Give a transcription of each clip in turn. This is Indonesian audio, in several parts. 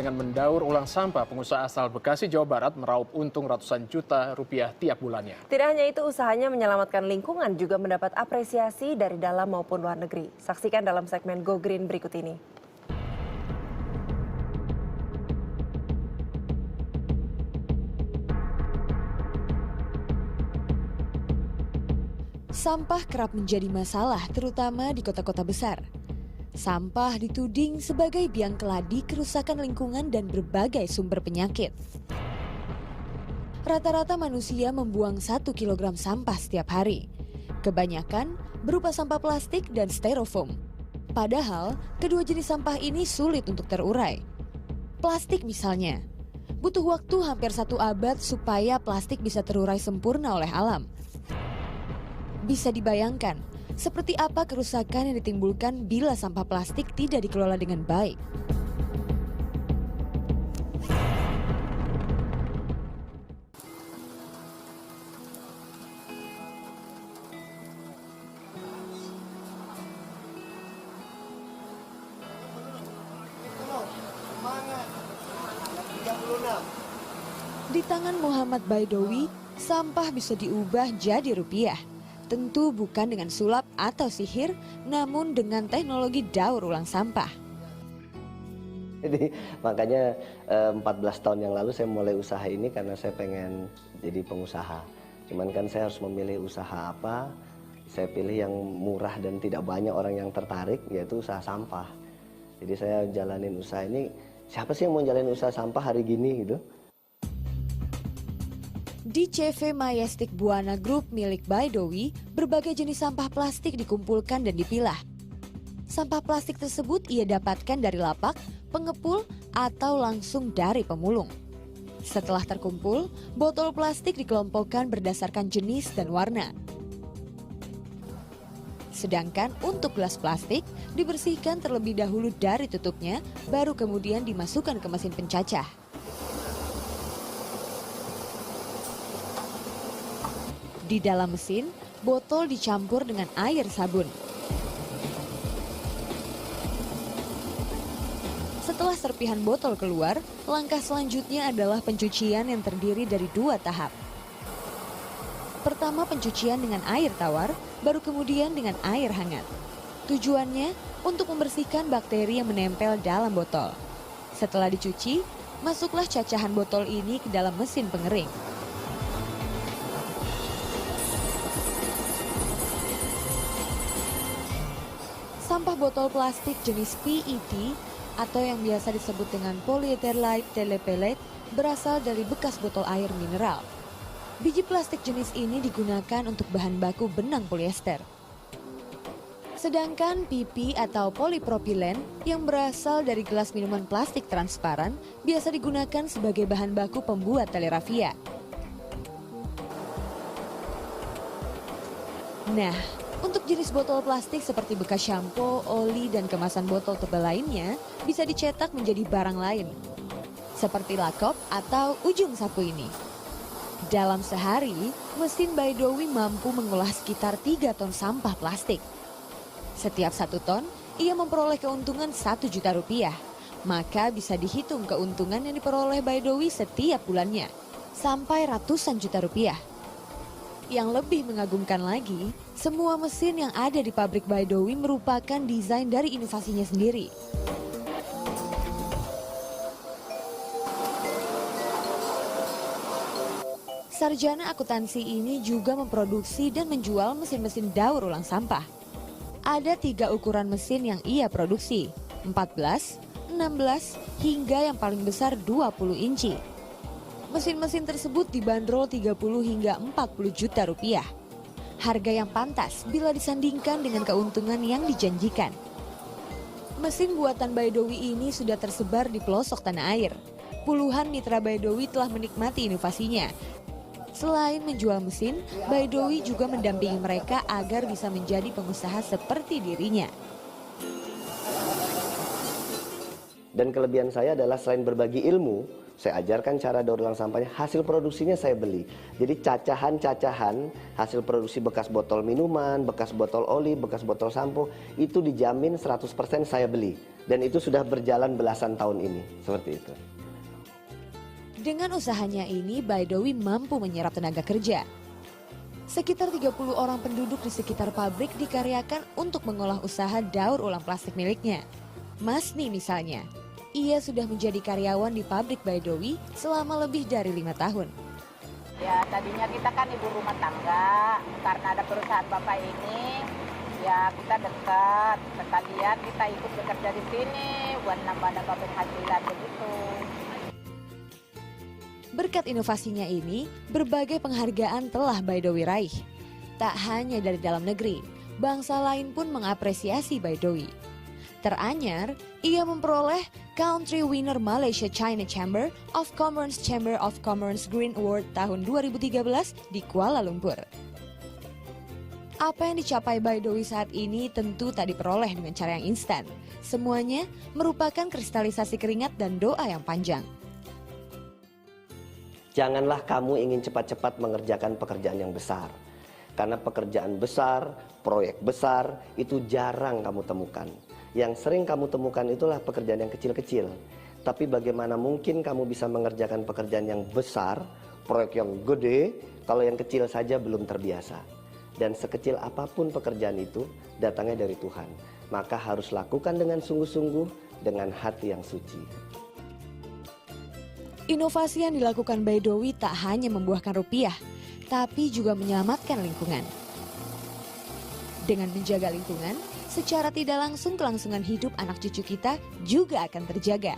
dengan mendaur ulang sampah, pengusaha asal Bekasi, Jawa Barat meraup untung ratusan juta rupiah tiap bulannya. Tidak hanya itu, usahanya menyelamatkan lingkungan juga mendapat apresiasi dari dalam maupun luar negeri. Saksikan dalam segmen Go Green berikut ini. Sampah kerap menjadi masalah, terutama di kota-kota besar. Sampah dituding sebagai biang keladi kerusakan lingkungan dan berbagai sumber penyakit. Rata-rata manusia membuang 1 kilogram sampah setiap hari. Kebanyakan berupa sampah plastik dan styrofoam. Padahal, kedua jenis sampah ini sulit untuk terurai. Plastik misalnya, butuh waktu hampir 1 abad supaya plastik bisa terurai sempurna oleh alam. Bisa dibayangkan, seperti apa kerusakan yang ditimbulkan bila sampah plastik tidak dikelola dengan baik. Di tangan Muhammad Baidowi, sampah bisa diubah jadi rupiah. Tentu bukan dengan sulap atau sihir, namun dengan teknologi daur ulang sampah. Jadi makanya 14 tahun yang lalu saya mulai usaha ini karena saya pengen jadi pengusaha. Cuman kan saya harus memilih usaha apa, saya pilih yang murah dan tidak banyak orang yang tertarik, yaitu usaha sampah. Jadi saya jalanin usaha ini, siapa sih yang mau jalanin usaha sampah hari gini gitu. Di CV Majestic Buana Group milik Baidowi, berbagai jenis sampah plastik dikumpulkan dan dipilah. Sampah plastik tersebut ia dapatkan dari lapak, pengepul, atau langsung dari pemulung. Setelah terkumpul, botol plastik dikelompokkan berdasarkan jenis dan warna. Sedangkan untuk gelas plastik, dibersihkan terlebih dahulu dari tutupnya, baru kemudian dimasukkan ke mesin pencacah. Di dalam mesin, botol dicampur dengan air sabun. Setelah serpihan botol keluar, langkah selanjutnya adalah pencucian yang terdiri dari 2 tahap. Pertama pencucian dengan air tawar, baru kemudian dengan air hangat. Tujuannya untuk membersihkan bakteri yang menempel dalam botol. Setelah dicuci, masuklah cacahan botol ini ke dalam mesin pengering. Sampah botol plastik jenis PET atau yang biasa disebut dengan polyetherlyte telepellet berasal dari bekas botol air mineral. Biji plastik jenis ini digunakan untuk bahan baku benang polyester. Sedangkan PP atau polipropilen yang berasal dari gelas minuman plastik transparan biasa digunakan sebagai bahan baku pembuat tali rafia. Nah, untuk jenis botol plastik seperti bekas shampoo, oli, dan kemasan botol tebal lainnya bisa dicetak menjadi barang lain. Seperti lakop atau ujung sapu ini. Dalam sehari, mesin Baidowi mampu mengolah sekitar 3 ton sampah plastik. Setiap 1 ton, ia memperoleh keuntungan 1 juta rupiah. Maka bisa dihitung keuntungan yang diperoleh Baidowi setiap bulannya. Sampai ratusan juta rupiah. Yang lebih mengagumkan lagi, semua mesin yang ada di pabrik Baidowi merupakan desain dari inovasinya sendiri. Sarjana akuntansi ini juga memproduksi dan menjual mesin-mesin daur ulang sampah. Ada 3 ukuran mesin yang ia produksi, 14, 16, hingga yang paling besar 20 inci. Mesin-mesin tersebut dibanderol 30 hingga 40 juta rupiah. Harga yang pantas bila disandingkan dengan keuntungan yang dijanjikan. Mesin buatan Baidowi ini sudah tersebar di pelosok tanah air. Puluhan mitra Baidowi telah menikmati inovasinya. Selain menjual mesin, Baidowi juga mendampingi mereka agar bisa menjadi pengusaha seperti dirinya. Dan kelebihan saya adalah selain berbagi ilmu, saya ajarkan cara daur ulang sampahnya, hasil produksinya saya beli. Jadi cacahan-cacahan hasil produksi bekas botol minuman, bekas botol oli, bekas botol sampo, itu dijamin 100% saya beli. Dan itu sudah berjalan belasan tahun ini, seperti itu. Dengan usahanya ini, Baidowi mampu menyerap tenaga kerja. Sekitar 30 orang penduduk di sekitar pabrik dikaryakan untuk mengolah usaha daur ulang plastik miliknya. Masni misalnya, ia sudah menjadi karyawan di pabrik Baidowi selama lebih dari 5 tahun. Ya tadinya kita kan ibu rumah tangga, karena ada perusahaan bapak ini, ya kita dekat, sekalian kita ikut bekerja di sini buat nambah-nambah penghasilan begitu. Berkat inovasinya ini, berbagai penghargaan telah Baidowi raih. Tak hanya dari dalam negeri, bangsa lain pun mengapresiasi Baidowi. Teranyar, ia memperoleh Country Winner Malaysia China Chamber of Commerce Green Award tahun 2013 di Kuala Lumpur. Apa yang dicapai Baidowi saat ini tentu tak diperoleh dengan cara yang instan. Semuanya merupakan kristalisasi keringat dan doa yang panjang. Janganlah kamu ingin cepat-cepat mengerjakan pekerjaan yang besar. Karena pekerjaan besar, proyek besar, itu jarang kamu temukan. Yang sering kamu temukan itulah pekerjaan yang kecil-kecil. Tapi bagaimana mungkin kamu bisa mengerjakan pekerjaan yang besar, proyek yang gede, kalau yang kecil saja belum terbiasa. Dan sekecil apapun pekerjaan itu, datangnya dari Tuhan. Maka harus lakukan dengan sungguh-sungguh, dengan hati yang suci. Inovasi yang dilakukan Baidowi tak hanya membuahkan rupiah, tapi juga menyelamatkan lingkungan. Dengan menjaga lingkungan, secara tidak langsung kelangsungan hidup anak cucu kita juga akan terjaga.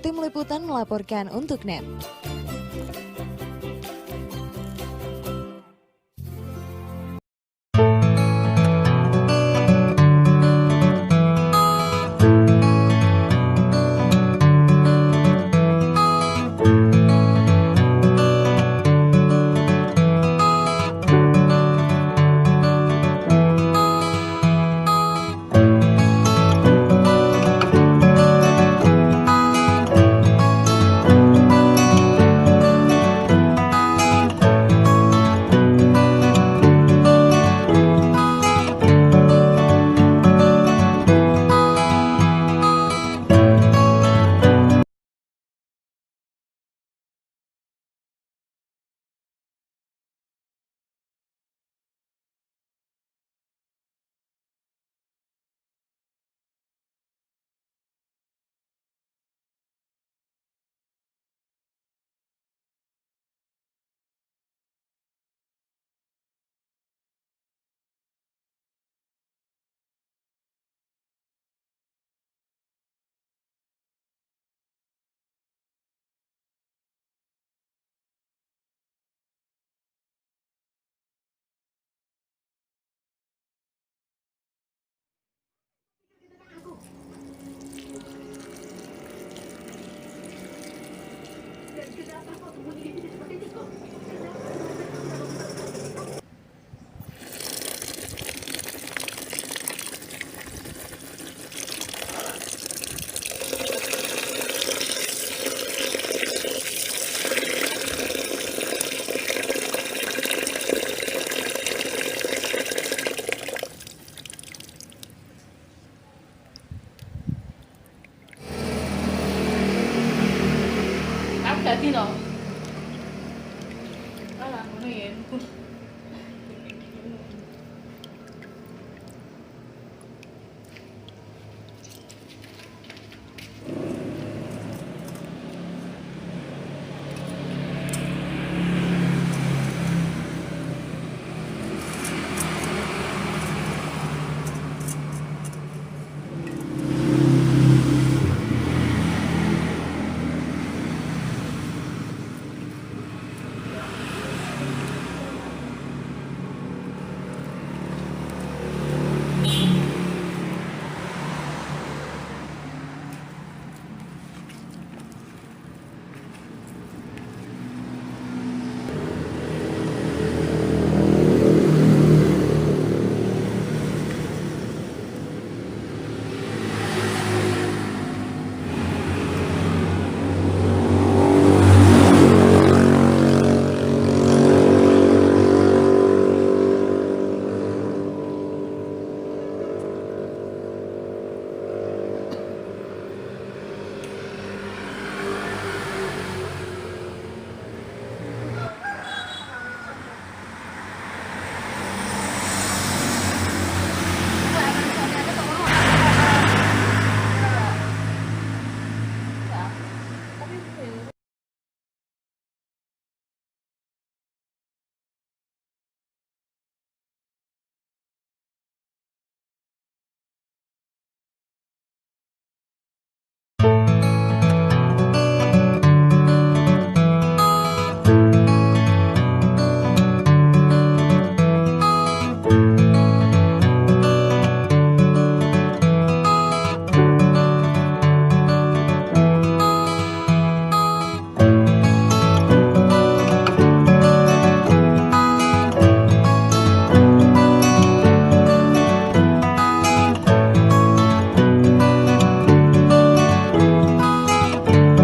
Tim Liputan melaporkan untuk NET. Dino.